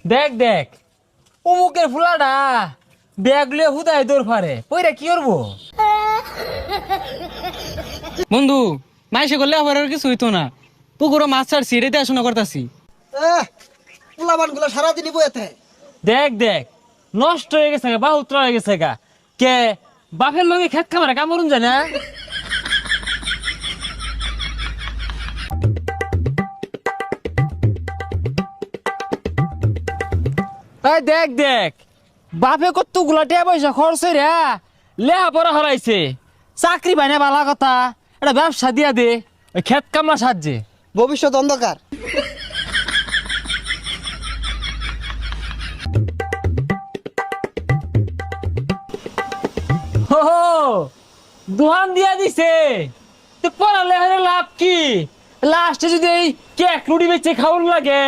দেখ দেখ অমুকের ফুলাটা ব্যাগ লিয়ে হুদায় দৌড় ফারে ওইটা কি করবো? বন্ধু মাইসে করলে আবার আর কিছু হইতো না। পুকুরও মাছ ছাড়ছি, এটা দেখাশোনা করতেছি। পোলাবান গুলো সারাদিনই বইতে। দেখ দেখ নষ্ট হয়ে গেছে গা, বাহুত্র হয়ে গেছে গা। কে বাপের লগে খেত খামারে কামড়ুন যায় না? এই দেখ দেখ বাপে কত গুলা টাকা পয়সা খরচ রে লেহা পড়া হরাইছে, চাকরি পাই না বালা কথা, এটা ব্যবসা দিয়া দে ওই খেত কামলা সাহায্যে। ভবিষ্যৎ অন্ধকার। হো হো, দোহান দিয়া দিছে তো পড়ালে লাভ কি? লাস্টে যদি এই কেক রুটি বেচে খাওয়ান লাগে